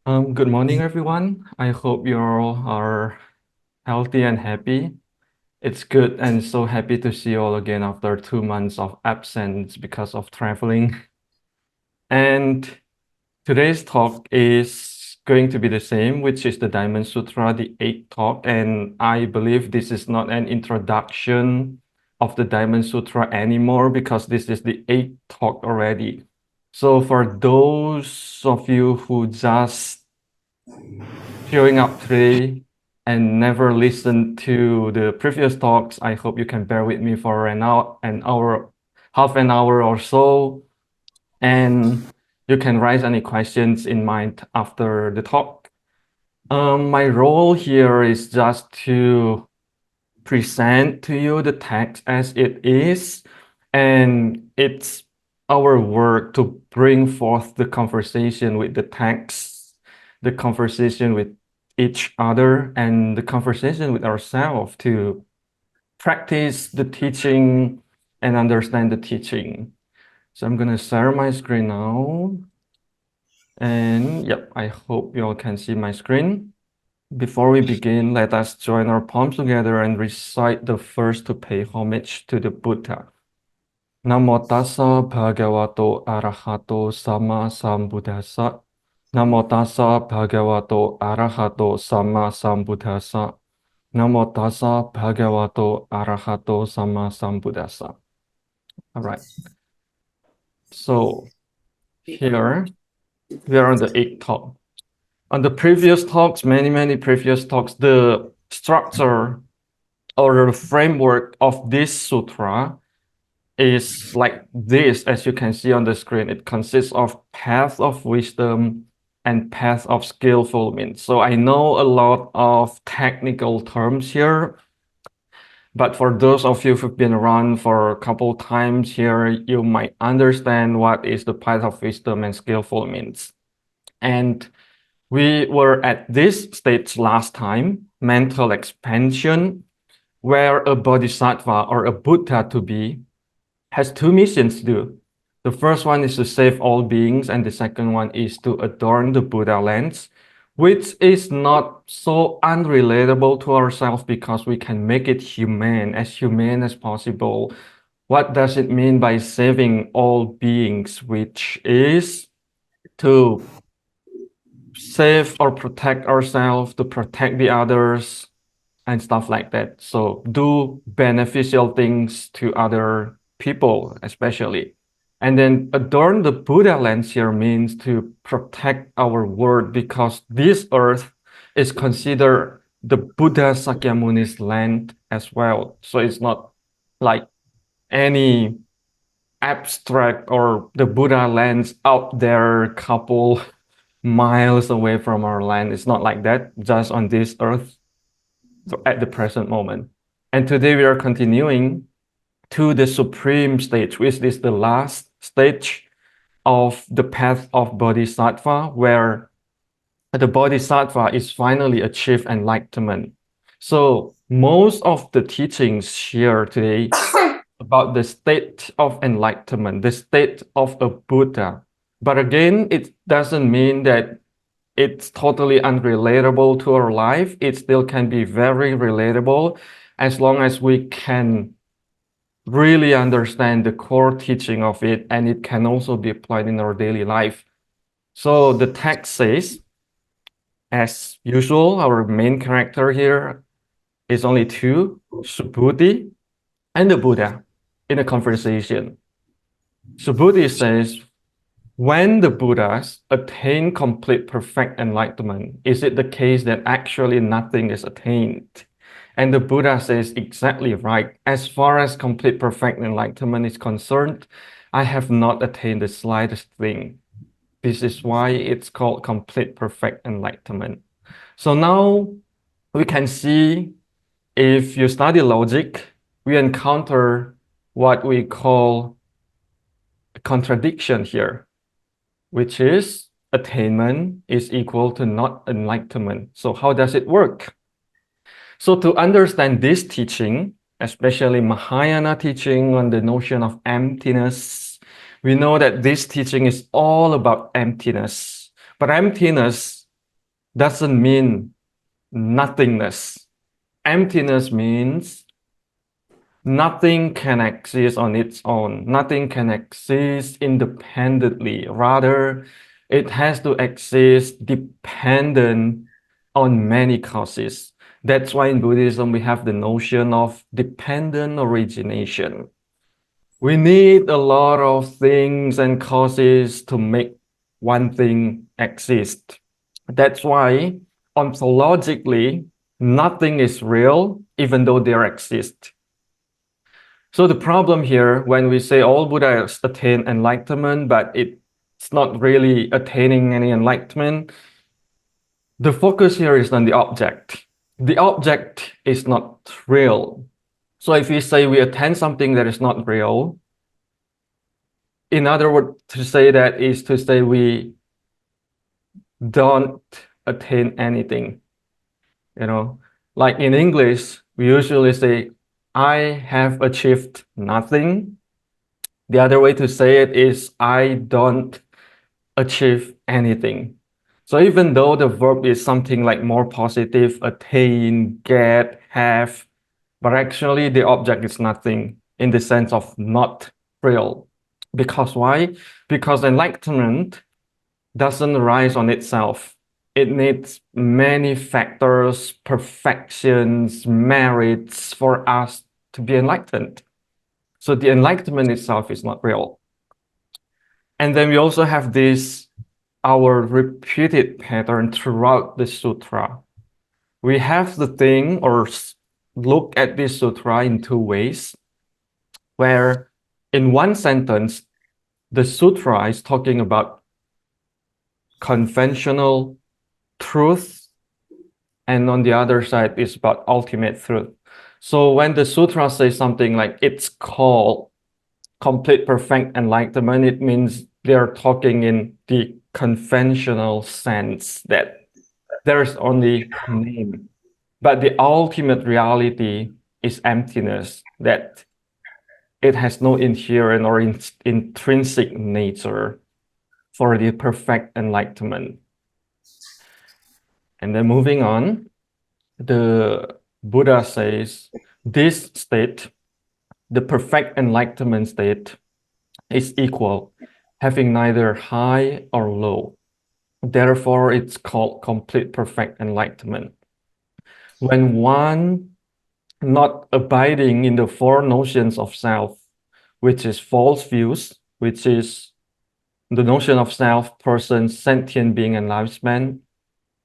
Good morning, everyone. I hope you all are healthy and happy. It's good and so happy to see you all again after 2 months of absence because of traveling. And today's talk is going to be the same, which is the Diamond Sutra, the eighth talk. And I believe this is not an introduction of the Diamond Sutra anymore because this is the eighth talk already. So for those of you who just showing up today and never listened to the previous talks, I hope you can bear with me for half an hour or so, and you can raise any questions in mind after the talk. My role here is just to present to you the text as it is, and it's our work to bring forth the conversation with the text, the conversation with each other, and the conversation with ourselves to practice the teaching and understand the teaching. So I'm gonna share my screen now. And yep, I hope you all can see my screen. Before we begin, let us join our palms together and recite the verse to pay homage to the Buddha. Namo tassa bhagavato arahato sama sambuddhassa. Namo tassa bhagavato arahato sama sambuddhassa. Namo tassa bhagavato arahato sama sambuddhassa. All right. So here we are on the eighth talk. On the previous talks, many previous talks, the structure or the framework of this sutra is like this, as you can see on the screen. It consists of path of wisdom and path of skillful means. So I know a lot of technical terms here, but for those of you who've been around for a couple times here, you might understand what is the path of wisdom and skillful means. And we were at this stage last time, mental expansion, where a bodhisattva or a Buddha to be has two missions to do. The first one is to save all beings, and the second one is to adorn the Buddha lands, which is not so unrelatable to ourselves because we can make it humane as possible. What does it mean by saving all beings, which is to save or protect ourselves, to protect the others, and stuff like that. So do beneficial things to other people, especially. And then adorn the Buddha lands here means to protect our world because this earth is considered the Buddha Sakyamuni's land as well. So it's not like any abstract or the Buddha lands out there a couple miles away from our land. It's not like that, just on this earth at the present moment. And today we are continuing to the supreme stage, which is the last stage of the path of Bodhisattva, where the Bodhisattva is finally achieved enlightenment. So most of the teachings here today about the state of enlightenment, the state of a Buddha. But again, it doesn't mean that it's totally unrelatable to our life. It still can be very relatable as long as we can really understand the core teaching of it, and it can also be applied in our daily life. So the text says, as usual, our main character here is only two, Subhuti and the Buddha, in a conversation. Subhuti says, when the Buddhas attain complete perfect enlightenment, is it the case that actually nothing is attained? And the Buddha says exactly right. As far as complete perfect enlightenment is concerned, I have not attained the slightest thing. This is why it's called complete perfect enlightenment. So now we can see, if you study logic, we encounter what we call a contradiction here, which is attainment is equal to not enlightenment. So how does it work? So to understand this teaching, especially Mahayana teaching on the notion of emptiness, we know that this teaching is all about emptiness. But emptiness doesn't mean nothingness. Emptiness means nothing can exist on its own. Nothing can exist independently. Rather, it has to exist dependent on many causes. That's why in Buddhism we have the notion of dependent origination. We need a lot of things and causes to make one thing exist. That's why ontologically, nothing is real, even though there exists. So the problem here, when we say all Buddhas attain enlightenment, but it's not really attaining any enlightenment, the focus here is on the object. The object is not real. So if we say we attain something that is not real, in other words, to say that is to say we don't attain anything. Like in English, we usually say, I have achieved nothing. The other way to say it is, I don't achieve anything. So even though the verb is something like more positive, attain, get, have, but actually the object is nothing in the sense of not real. Because why? Because enlightenment doesn't rise on itself. It needs many factors, perfections, merits for us to be enlightened. So the enlightenment itself is not real. And then we also have this, our repeated pattern throughout the sutra. We have the thing or look at this sutra in two ways, where in one sentence, the sutra is talking about conventional truth, and on the other side is about ultimate truth. So when the sutra says something like it's called complete perfect enlightenment, it means they're talking in the conventional sense that there's only name, but the ultimate reality is emptiness, that it has no inherent or intrinsic nature for the perfect enlightenment. And then moving on, the Buddha says this state, the perfect enlightenment state, is equal, having neither high or low. Therefore, it's called complete perfect enlightenment. When one not abiding in the four notions of self, which is false views, which is the notion of self, person, sentient being, and lifespan,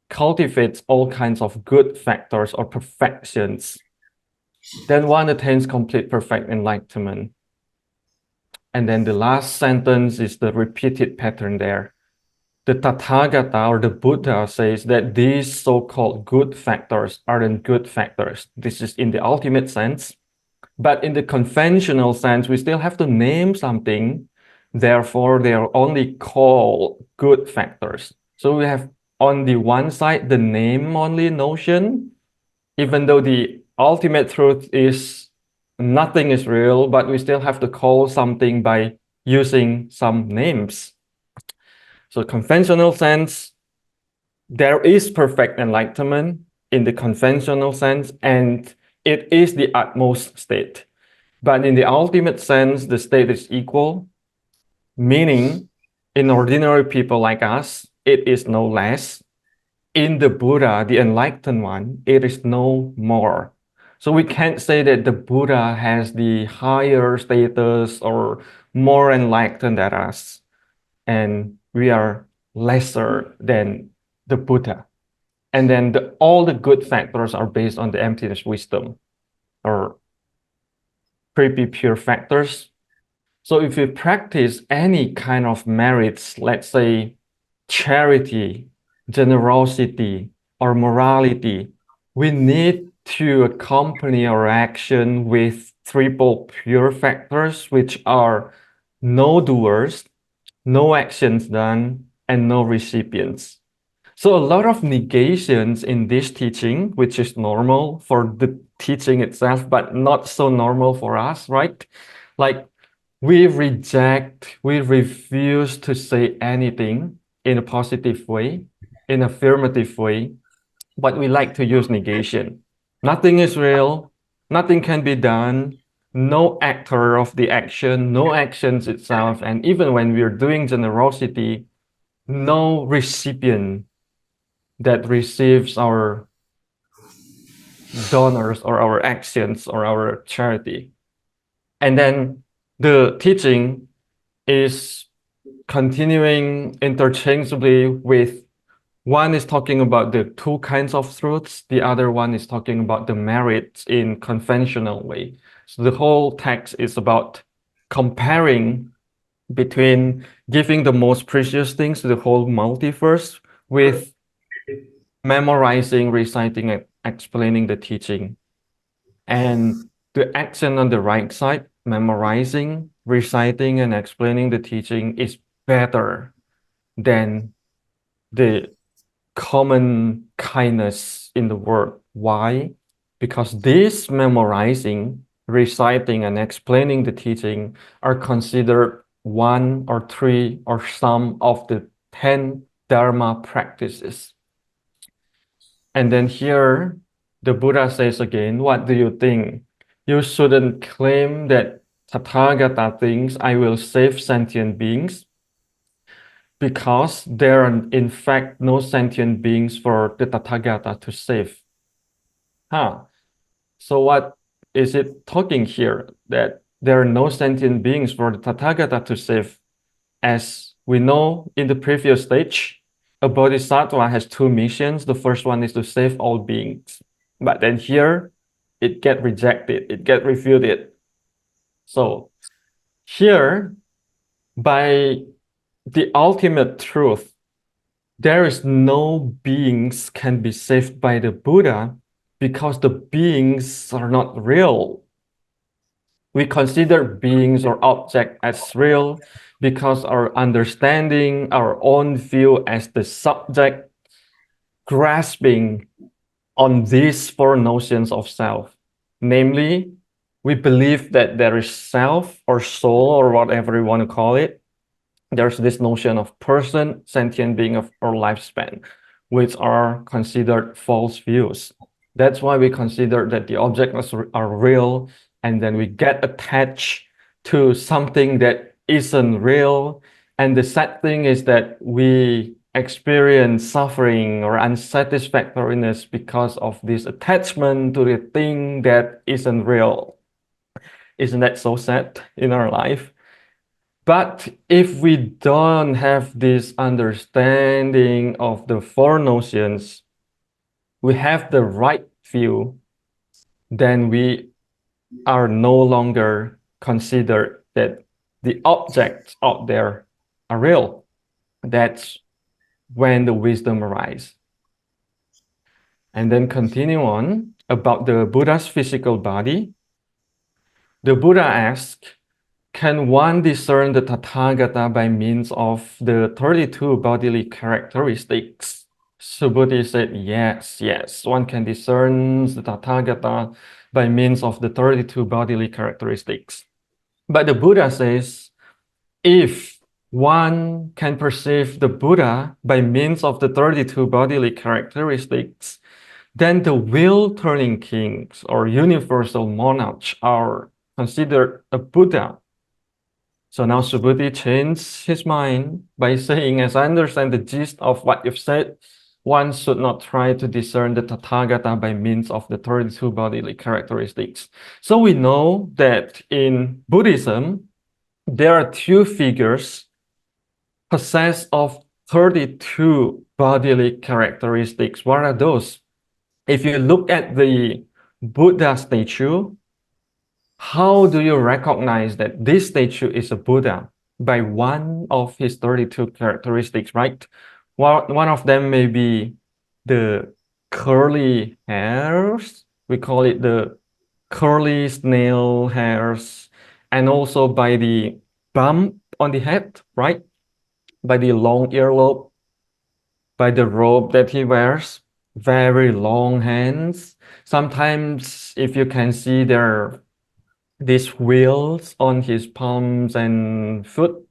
cultivates all kinds of good factors or perfections, then one attains complete perfect enlightenment. And then the last sentence is the repeated pattern there. The Tathagata or the Buddha says that these so-called good factors aren't good factors. This is in the ultimate sense. But in the conventional sense, we still have to name something. Therefore, they are only called good factors. So we have on the one side, the name only notion, even though the ultimate truth is nothing is real, but we still have to call something by using some names. So conventional sense, there is perfect enlightenment in the conventional sense, and it is the utmost state. But in the ultimate sense, the state is equal, meaning in ordinary people like us, it is no less. In the Buddha, the enlightened one, it is no more. So we can't say that the Buddha has the higher status or more enlightened than us, and we are lesser than the Buddha. And then all the good factors are based on the emptiness wisdom or pretty pure factors. So if we practice any kind of merits, let's say charity, generosity, or morality, we need to accompany our action with triple pure factors, which are no doers, no actions done, and no recipients. So a lot of negations in this teaching, which is normal for the teaching itself, but not so normal for us, right? Like we reject, we refuse to say anything in a positive way. in affirmative way, but we like to use negation. Nothing is real, nothing can be done, no actor of the action, no actions itself, and even when we're doing generosity, no recipient that receives our donors or our actions or our charity. And then the teaching is continuing interchangeably with one is talking about the two kinds of truths, the other one is talking about the merits in conventional way. So the whole text is about comparing between giving the most precious things to the whole multiverse with memorizing, reciting, and explaining the teaching. And the action on the right side, memorizing, reciting, and explaining the teaching is better than the common kindness in the world. Why? Because this memorizing, reciting, and explaining the teaching are considered one or three or some of the 10 Dharma practices. And then here, the Buddha says again, what do you think? You shouldn't claim that Tathagata thinks I will save sentient beings because there are in fact no sentient beings for the Tathagata to save. Huh. So what is it talking here? That there are no sentient beings for the Tathagata to save. As we know in the previous stage, a bodhisattva has two missions. The first one is to save all beings. But then here, it get rejected, it get refuted. So here, by the ultimate truth, there is no beings can be saved by the Buddha because the beings are not real. We consider beings or object as real because our understanding, our own view as the subject, grasping on these four notions of self. Namely, we believe that there is self or soul or whatever you want to call it. There's this notion of person, sentient being of or lifespan, which are considered false views. That's why we consider that the objects are real, and then we get attached to something that isn't real. And the sad thing is that we experience suffering or unsatisfactoriness because of this attachment to the thing that isn't real. Isn't that so sad in our life? But if we don't have this understanding of the four notions, we have the right view, then we are no longer considered that the objects out there are real. That's when the wisdom arises. And then continue on about the Buddha's physical body. The Buddha asks, can one discern the Tathagata by means of the 32 bodily characteristics? Subhuti said, yes, one can discern the Tathagata by means of the 32 bodily characteristics. But the Buddha says, if one can perceive the Buddha by means of the 32 bodily characteristics, then the will-turning kings or universal monarchs are considered a Buddha. So now Subhuti changed his mind by saying, as I understand the gist of what you've said, one should not try to discern the Tathagata by means of the 32 bodily characteristics. So we know that in Buddhism, there are two figures possessed of 32 bodily characteristics. What are those? If you look at the Buddha statue, how do you recognize that this statue is a Buddha? By one of his 32 characteristics, right? One of them may be the curly hairs. We call it the curly snail hairs. And also by the bump on the head, right? By the long earlobe, by the robe that he wears, very long hands. Sometimes, if you can see, there are these wheels on his palms and foot.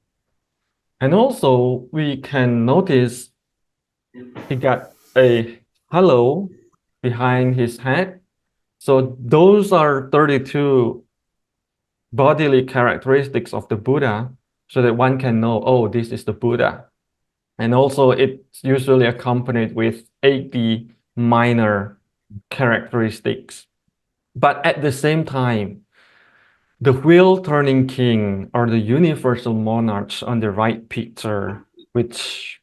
And also, we can notice He got a halo behind his head. So those are 32 bodily characteristics of the Buddha so that one can know, oh, this is the Buddha. And also it's usually accompanied with 80 minor characteristics. But at the same time, the wheel turning king or the universal monarchs on the right picture, which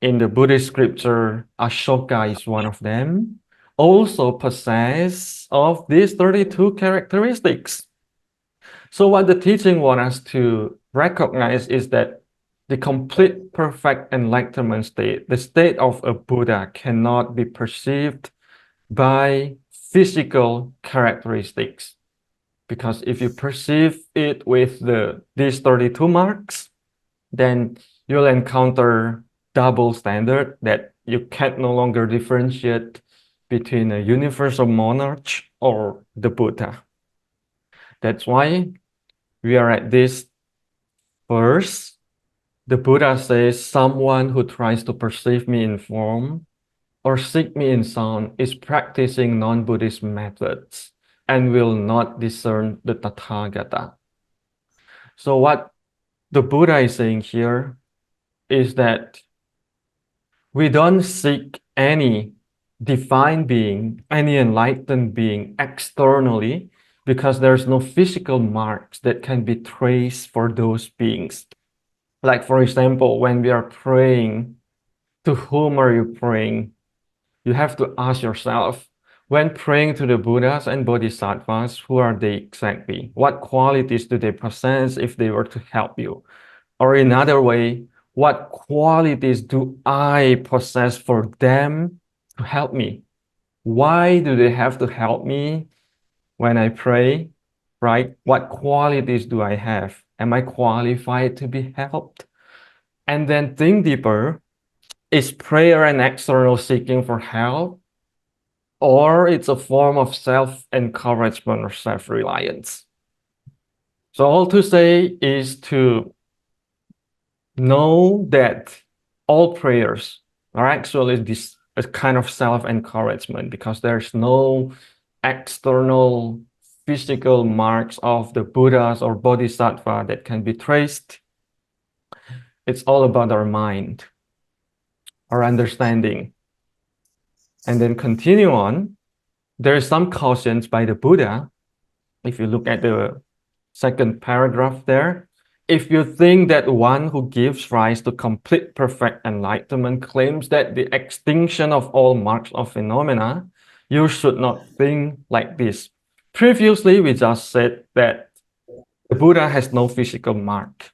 in the Buddhist scripture, Ashoka is one of them, also possess of these 32 characteristics. So what the teaching wants us to recognize is that the complete perfect enlightenment state, the state of a Buddha, cannot be perceived by physical characteristics. Because if you perceive it with these 32 marks, then you'll encounter double standard that you can no longer differentiate between a universal monarch or the Buddha. That's why we are at this verse. The Buddha says, someone who tries to perceive me in form or seek me in sound is practicing non-Buddhist methods and will not discern the Tathagata. So what the Buddha is saying here is that we don't seek any divine being, any enlightened being externally because there's no physical marks that can be traced for those beings. Like, for example, when we are praying, to whom are you praying? You have to ask yourself, when praying to the Buddhas and Bodhisattvas, who are they exactly? What qualities do they possess if they were to help you? Or in another way, what qualities do I possess for them to help me? Why do they have to help me when I pray, right? What qualities do I have? Am I qualified to be helped? And then think deeper, is prayer an external seeking for help? Or it's a form of self-encouragement or self-reliance? So all to say is to know that all prayers are actually this a kind of self-encouragement because there's no external physical marks of the Buddhas or Bodhisattva that can be traced. It's all about our mind, our understanding. And then continue on. There is some cautions by the Buddha. If you look at the second paragraph there, if you think that one who gives rise to complete perfect enlightenment claims that the extinction of all marks of phenomena, you should not think like this. Previously, we just said that the Buddha has no physical mark.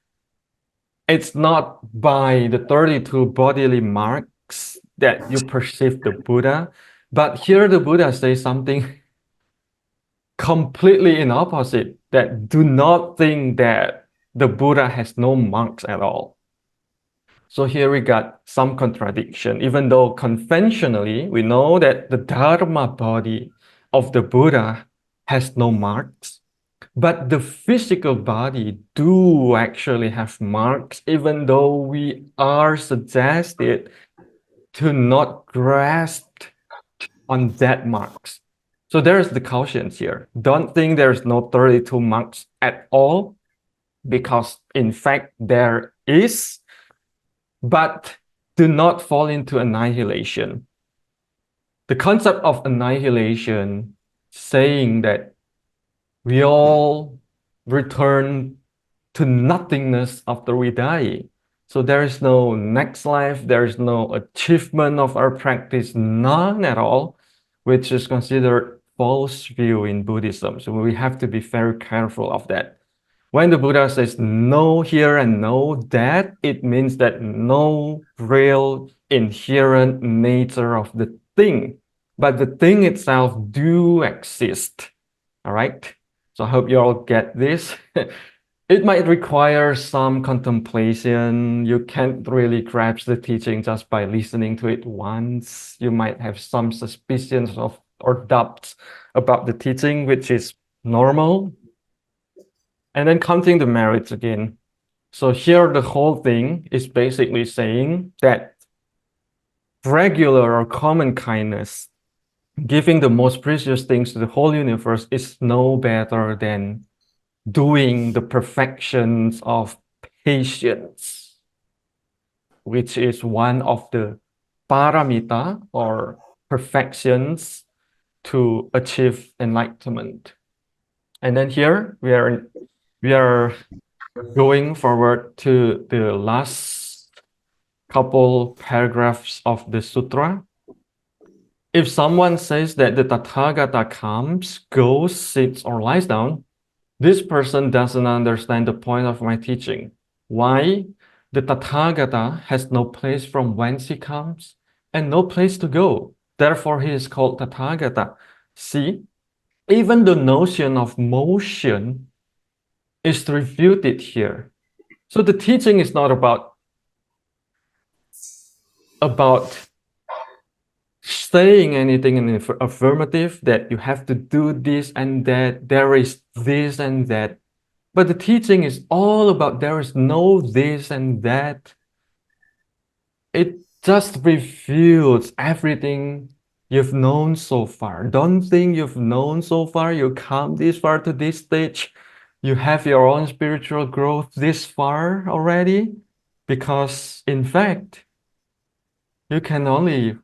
It's not by the 32 bodily marks that you perceive the Buddha, but here the Buddha says something completely in opposite, that do not think that the Buddha has no marks at all. So here we got some contradiction, even though conventionally we know that the Dharma body of the Buddha has no marks, but the physical body do actually have marks, even though we are suggested to not grasp on that marks. So there's the cautions here. Don't think there's no 32 marks at all, because in fact there is, but do not fall into annihilation. The concept of annihilation, saying that we all return to nothingness after we die. So there is no next life, there is no achievement of our practice, none at all, which is considered false view in Buddhism. So we have to be very careful of that. When the Buddha says no here and no that, it means that no real inherent nature of the thing, but the thing itself do exist. All right. So I hope you all get this. It might require some contemplation. You can't really grasp the teaching just by listening to it once. You might have some suspicions of or doubts about the teaching, which is normal. And then counting the merits again. So here the whole thing is basically saying that regular or common kindness, giving the most precious things to the whole universe is no better than doing the perfections of patience, which is one of the paramita or perfections to achieve enlightenment. And then here we are going forward to the last couple paragraphs of the sutra. If someone says that the Tathagata comes, goes, sits, or lies down, this person doesn't understand the point of my teaching. Why? The Tathagata has no place from whence he comes and no place to go. Therefore, he is called Tathagata. See, even the notion of motion is refuted here. So the teaching is not about saying anything in the affirmative that you have to do this and that, there is this and that. But the teaching is all about there is no this and that. It just reveals everything you've known so far. Don't think you've known so far. You come this far to this stage. You have your own spiritual growth this far already. Because in fact, you can only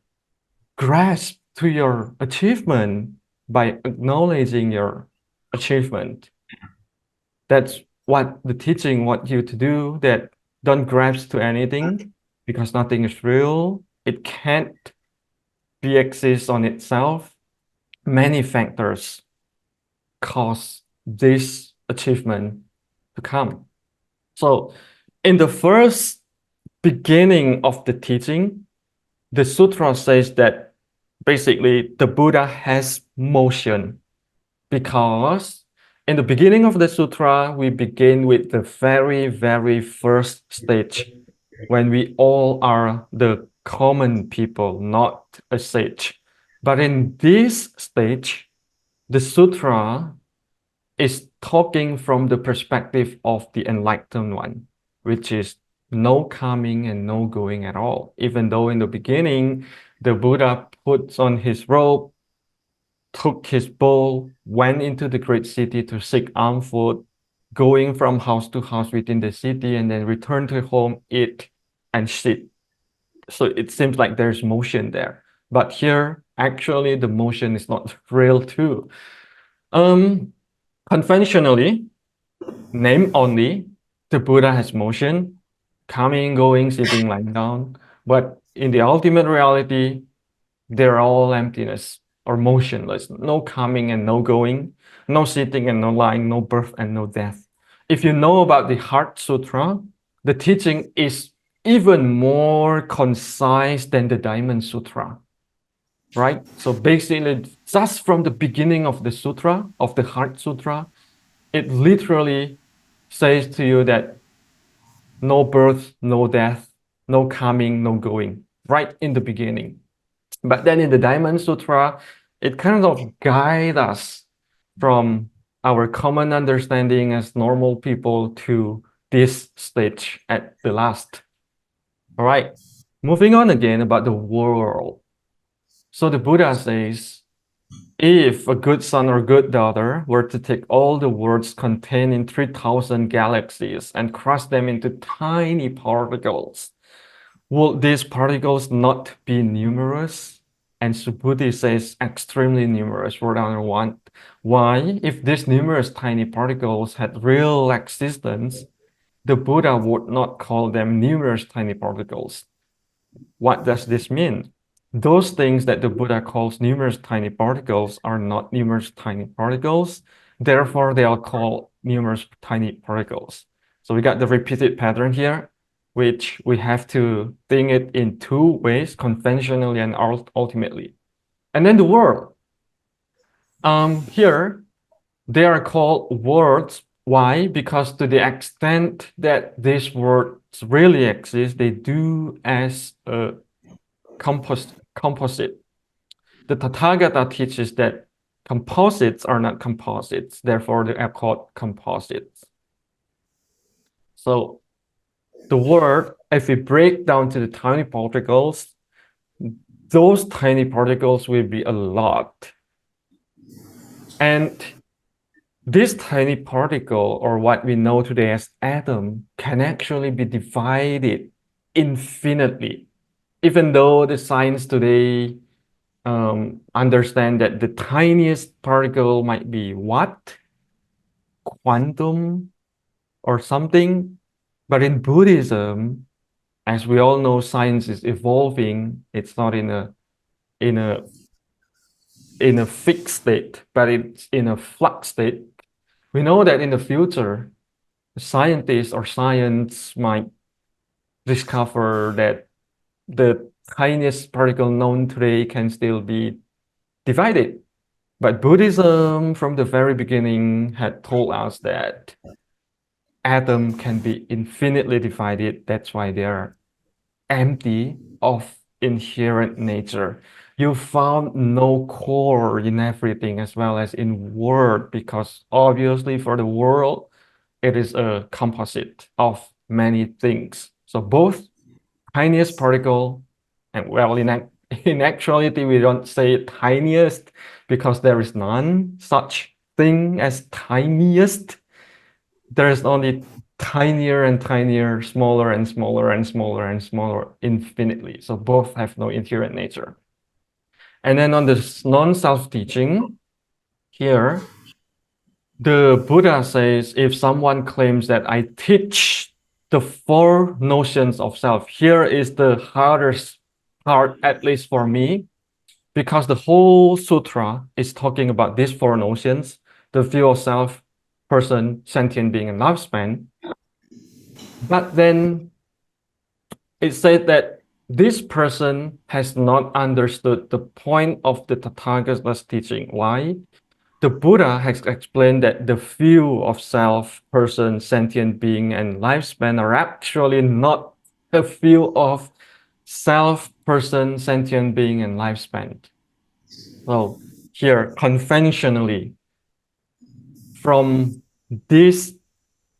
grasp to your achievement by acknowledging your achievement. That's what the teaching want you to do, that don't grasp to anything because nothing is real. It can't be exist on itself. Many factors cause this achievement to come. So in the first beginning of the teaching, the sutra says that basically the Buddha has motion, because in the beginning of the sutra, we begin with the very, very first stage when we all are the common people, not a sage. But in this stage, the sutra is talking from the perspective of the enlightened one, which is no coming and no going at all. Even though in the beginning, the Buddha puts on his robe, took his bowl, went into the great city to seek alms food, going from house to house within the city, and then return to home, eat, and sit. So it seems like there's motion there. But here, actually, the motion is not real too. Conventionally, name only, the Buddha has motion, coming, going, sitting, lying down. But in the ultimate reality, they're all emptiness or motionless, no coming and no going, no sitting and no lying, no birth and no death. If you know about the Heart Sutra, the teaching is even more concise than the Diamond Sutra, right? So basically, just from the beginning of the sutra, of the Heart Sutra, it literally says to you that no birth, no death, no coming, no going, right in the beginning. But then in the Diamond Sutra, it kind of guides us from our common understanding as normal people to this stage at the last. All right, moving on again about the world. So the Buddha says, if a good son or good daughter were to take all the words contained in 3,000 galaxies and crush them into tiny particles, would these particles not be numerous? And Subhuti says extremely numerous, word number one. Why? If these numerous tiny particles had real existence, the Buddha would not call them numerous tiny particles. What does this mean? Those things that the Buddha calls numerous tiny particles are not numerous tiny particles. Therefore, they are called numerous tiny particles. So we got the repeated pattern here, which we have to think it in two ways, conventionally and ultimately. And then the world. Here, they are called words. Why? Because to the extent that these words really exist, they do as a composite. The Tathagata teaches that composites are not composites, therefore they are called composites. So the word, if we break down to the tiny particles, those tiny particles will be a lot. And this tiny particle, or what we know today as atom, can actually be divided infinitely. Even though the science today understand that the tiniest particle might be what? Quantum or something. But in Buddhism, as we all know, science is evolving. It's not in a in a fixed state, but it's in a flux state. We know that in the future, scientists or science might discover that the tiniest particle known today can still be divided. But Buddhism, from the very beginning, had told us that atom can be infinitely divided. That's why they are empty of inherent nature. You found no core in everything as well as in word, because obviously for the world, it is a composite of many things. So both tiniest particle, and well, in actuality, we don't say tiniest because there is none such thing as tiniest. There is only tinier and tinier, smaller and smaller and smaller and smaller infinitely. So both have no inherent nature. And then on this non-self teaching, here, the Buddha says, if someone claims that I teach the four notions of self, here is the hardest part, at least for me, because the whole sutra is talking about these four notions, the view of self, person, sentient being, and lifespan. But then it said that this person has not understood the point of the Tathagata's teaching. Why? The Buddha has explained that the view of self, person, sentient being, and lifespan are actually not a view of self, person, sentient being, and lifespan. So here, conventionally, from this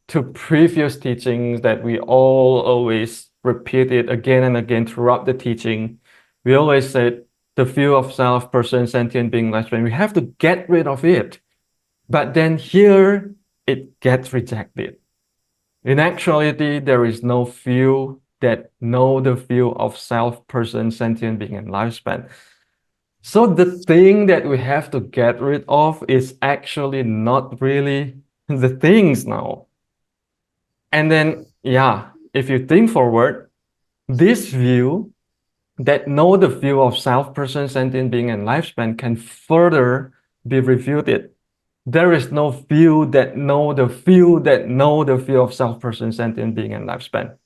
to previous teachings that we all always repeated again and again throughout the teaching, we always said the view of self, person, sentient being, lifespan, we have to get rid of it. But then here it gets rejected. In actuality, there is no view that know the view of self, person, sentient being, and lifespan. So the thing that we have to get rid of is actually not really the things now. And then, yeah, if you think forward, this view that know the view of self, person, sentient being, and lifespan can further be refuted. There is no view that know the view that know the view of self, person, sentient being, and lifespan.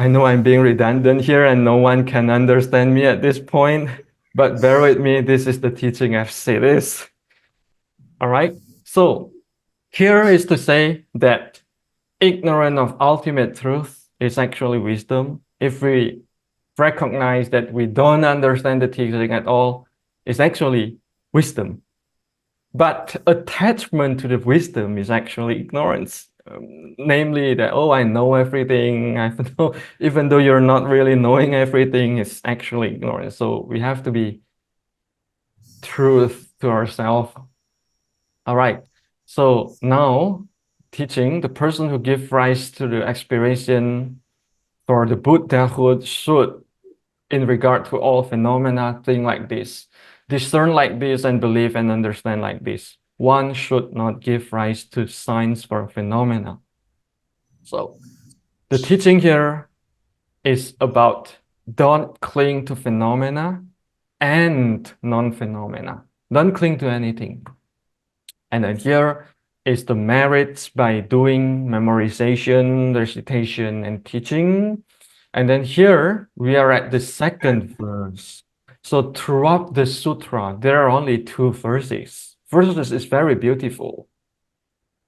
I know I'm being redundant here and no one can understand me at this point, but bear with me, this is the teaching as it is. All right, so here is to say that ignorance of ultimate truth is actually wisdom. If we recognize that we don't understand the teaching at all, it's actually wisdom. But attachment to the wisdom is actually ignorance. Namely that, oh, I know everything. I know, even though you're not really knowing everything, it's actually ignorance. So we have to be truth to ourselves. All right. So now teaching, the person who gives rise to the aspiration for the Buddhahood should, in regard to all phenomena, think like this, discern like this, and believe and understand like this. One should not give rise to signs for phenomena. So the teaching here is about don't cling to phenomena and non-phenomena. Don't cling to anything. And then here is the merits by doing memorization, recitation, and teaching. And then here we are at the second verse. So throughout the sutra, there are only two verses. Verses is very beautiful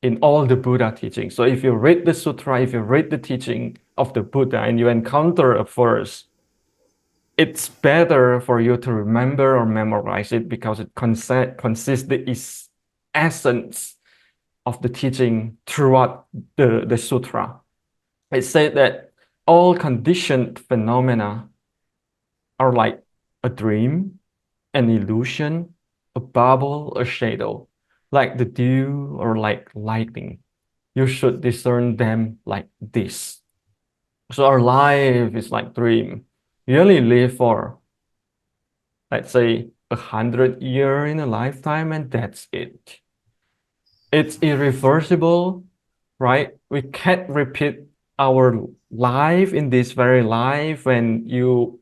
in all the Buddha teachings. So if you read the sutra, if you read the teaching of the Buddha and you encounter a verse, it's better for you to remember or memorize it because it consists the essence of the teaching throughout the sutra. It said that all conditioned phenomena are like a dream, an illusion, a bubble, a shadow, like the dew or like lightning. You should discern them like this. So our life is like dream. You only live for, let's say, 100 years in a lifetime, and that's it. It's irreversible, right? We can't repeat our life in this very life when you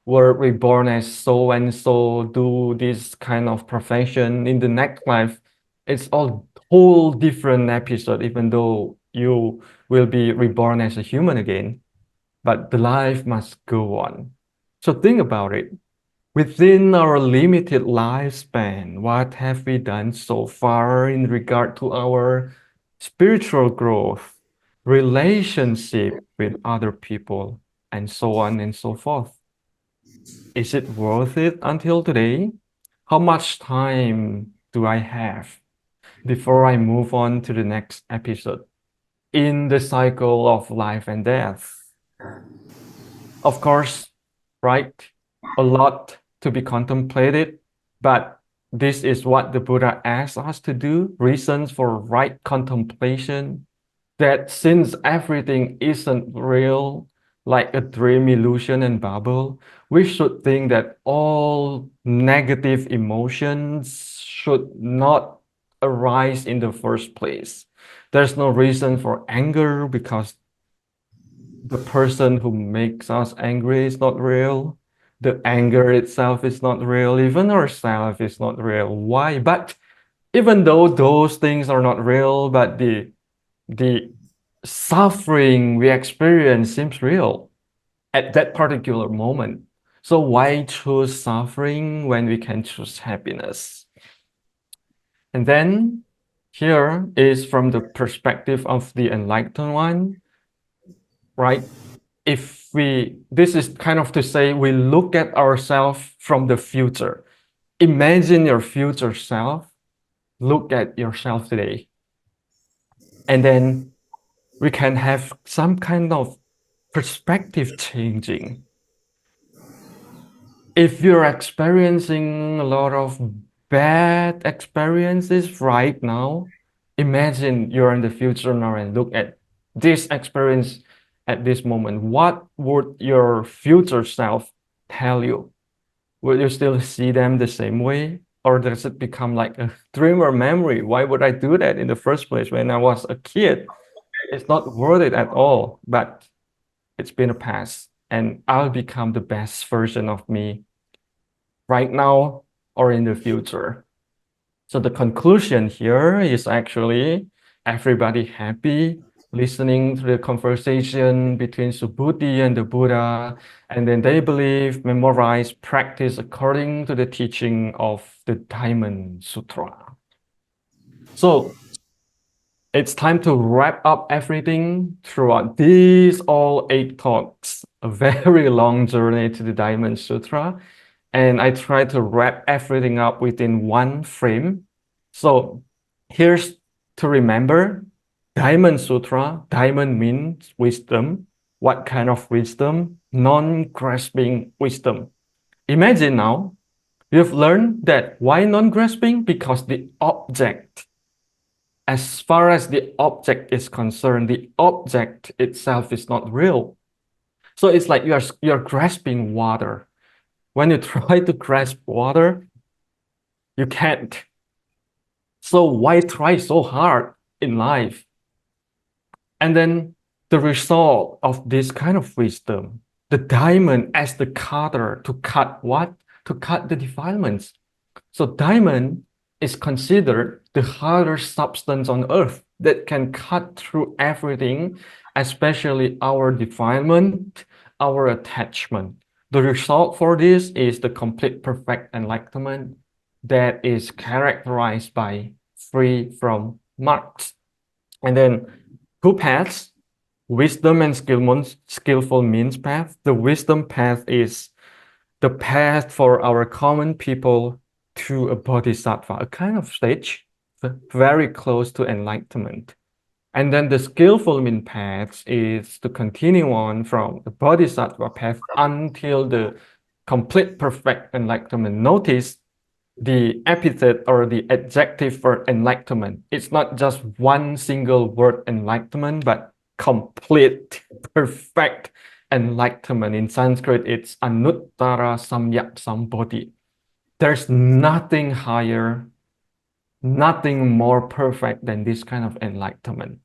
were reborn as so and so, do this kind of profession in the next life. It's all whole different episode, even though you will be reborn as a human again, but the life must go on. So think about it. Within our limited lifespan, what have we done so far in regard to our spiritual growth, relationship with other people, and so on and so forth? Is it worth it until today? How much time do I have before I move on to the next episode in the cycle of life and death? Of course, right? A lot to be contemplated, but this is what the Buddha asks us to do, reasons for right contemplation, that since everything isn't real, like a dream, illusion, and bubble, we should think that all negative emotions should not arise in the first place. There's no reason for anger because the person who makes us angry is not real. The anger itself is not real. Even ourselves is not real. Why? But even though those things are not real, but the suffering we experience seems real at that particular moment. So why choose suffering when we can choose happiness? And then here is from the perspective of the enlightened one, right? If we, this is kind of to say we look at ourselves from the future. Imagine your future self, look at yourself today. And then we can have some kind of perspective changing. If you're experiencing a lot of bad experiences right now, imagine you're in the future now and look at this experience at this moment. What would your future self tell you? Will you still see them the same way? Or does it become like a dream or memory? Why would I do that in the first place when I was a kid? It's not worth it at all, but it's been a past, and I'll become the best version of me right now or in the future. So the conclusion here is actually everybody happy listening to the conversation between Subhuti and the Buddha, and then they believe, memorize, practice according to the teaching of the Diamond Sutra. So it's time to wrap up everything throughout these all 8 talks, a very long journey to the Diamond Sutra. And I try to wrap everything up within one frame. So here's to remember, Diamond Sutra, diamond means wisdom. What kind of wisdom? Non-grasping wisdom. Imagine now, you've learned that why non-grasping? Because the object, as far as the object is concerned, the object itself is not real. So it's like you're grasping water. When you try to grasp water, you can't. So why try so hard in life? And then the result of this kind of wisdom, the diamond as the cutter to cut what? To cut the defilements. So diamond is considered the hardest substance on earth that can cut through everything, especially our defilement, our attachment. The result for this is the complete perfect enlightenment that is characterized by free from marks. And then 2 paths, wisdom and skillful means path. The wisdom path is the path for our common people to a bodhisattva, a kind of stage very close to enlightenment. And then the skillful path is to continue on from the bodhisattva path until the complete perfect enlightenment. Notice the epithet or the adjective for enlightenment. It's not just one single word enlightenment, but complete, perfect enlightenment. In Sanskrit, it's anuttara samyak sambodhi. There's nothing higher, nothing more perfect than this kind of enlightenment.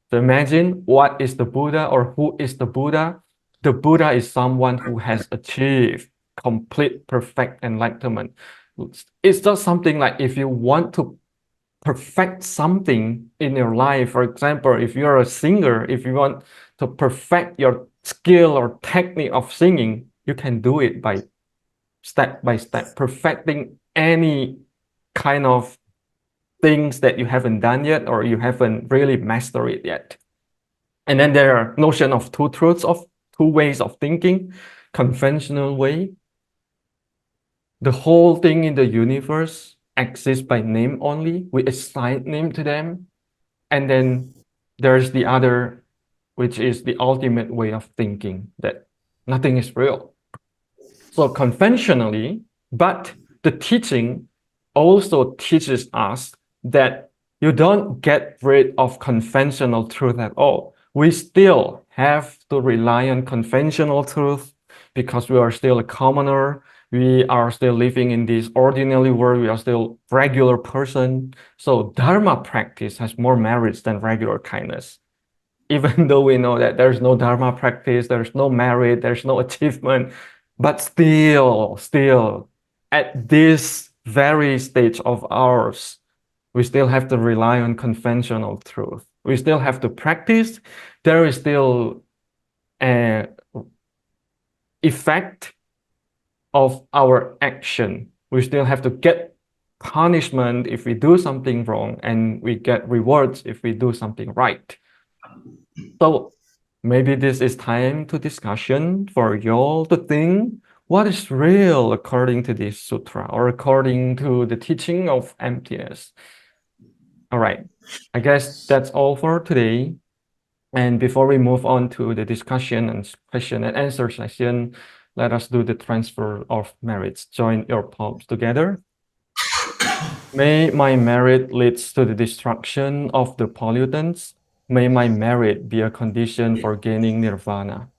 So imagine, what is the Buddha or who is the Buddha? The Buddha is someone who has achieved complete, perfect enlightenment. It's just something like if you want to perfect something in your life, for example, if you're a singer, if you want to perfect your skill or technique of singing, you can do it by step, perfecting any kind of things that you haven't done yet or you haven't really mastered it yet. And then there are notion of two truths, of two ways of thinking, conventional way. The whole thing in the universe exists by name only. We assign name to them. And then there's the other, which is the ultimate way of thinking, that nothing is real. So conventionally, but the teaching also teaches us that you don't get rid of conventional truth at all. We still have to rely on conventional truth because we are still a commoner. We are still living in this ordinary world. We are still regular person. So Dharma practice has more merits than regular kindness. Even though we know that there's no Dharma practice, there's no merit, there's no achievement, but still, at this very stage of ours, we still have to rely on conventional truth. We still have to practice. There is still an effect of our action. We still have to get punishment if we do something wrong, and we get rewards if we do something right. So maybe this is time to discussion for y'all to think what is real according to this sutra or according to the teaching of emptiness. All right, I guess that's all for today. And before we move on to the discussion and question and answer session, let us do the transfer of merits. Join your palms together. May my merit leads to the destruction of the pollutants. May my merit be a condition for gaining nirvana.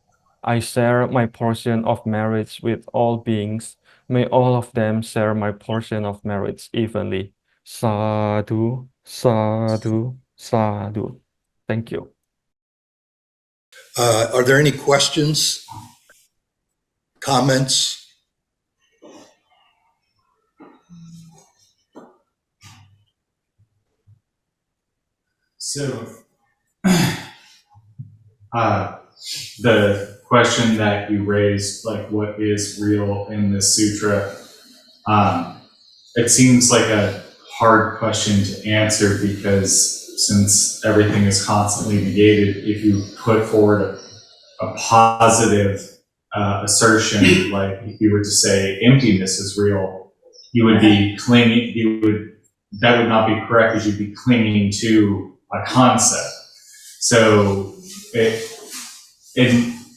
I share my portion of merits with all beings. May all of them share my portion of merits evenly. Sadhu, sadhu, sadhu. Thank you. Are there any questions, comments? So, the question that you raised, like what is real in this sutra, it seems like a hard question to answer because since everything is constantly negated, if you put forward a positive assertion, like if you were to say emptiness is real, you would be clinging, that would not be correct because you'd be clinging to a concept. So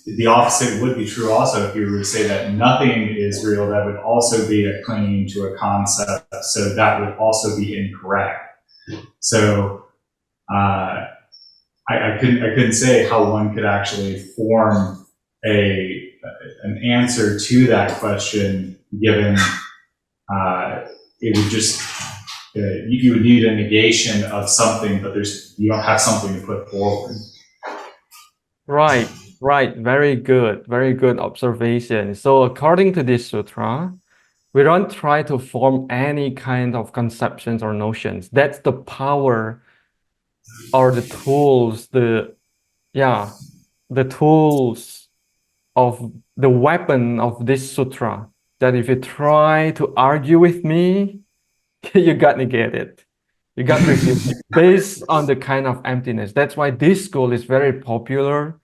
the opposite would be true also if you were to say that nothing is real, that would also be a clinging to a concept. So that would also be incorrect. So I couldn't say how one could actually form an answer to that question, given it would just you would need a negation of something, but you don't have something to put forward. Right. Very good observation. So according to this sutra, we don't try to form any kind of conceptions or notions. That's the power or the tools, the tools of the weapon of this sutra, that if you try to argue with me, you got negated. You got refuted based on the kind of emptiness. That's why this school is very popular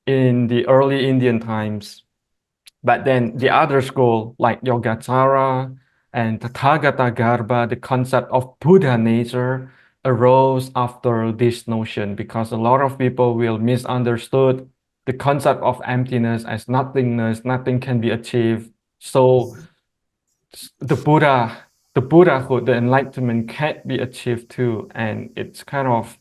in the early Indian times. But then the other school, like Yogacara and Tathagata Garbha, the concept of Buddha nature, arose after this notion, because a lot of people will misunderstood the concept of emptiness as nothingness. Nothing can be achieved. So the Buddhahood, the enlightenment can't be achieved too, and it's kind of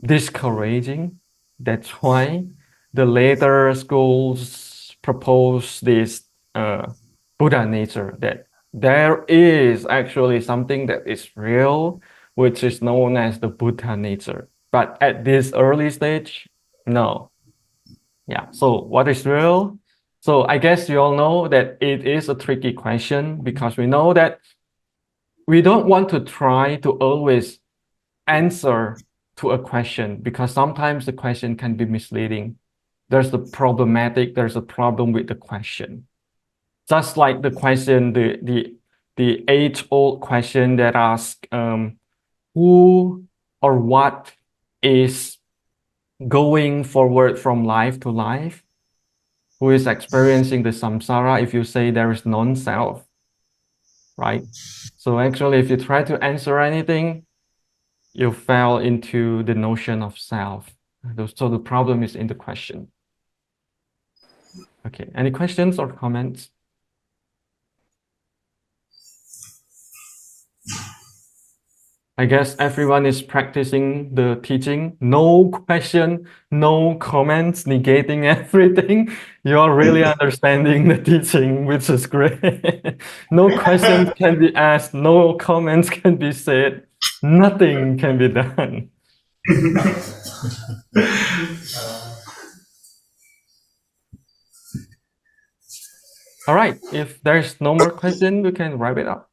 discouraging. That's why the later schools propose this Buddha nature, that there is actually something that is real, which is known as the Buddha nature. But at this early stage, no. Yeah. So what is real? So I guess you all know that it is a tricky question, because we know that we don't want to try to always answer to a question, because sometimes the question can be misleading. There's a problem with the question. Just like the question, the age-old question that asks who or what is going forward from life to life, who is experiencing the samsara, if you say there is non-self, right? So actually, if you try to answer anything, you fell into the notion of self. So the problem is in the question. Okay, any questions or comments? I guess everyone is practicing the teaching. No question, no comments, negating everything. You're really understanding the teaching, which is great. No questions can be asked, no comments can be said, nothing can be done. All right, if there's no more question, we can wrap it up.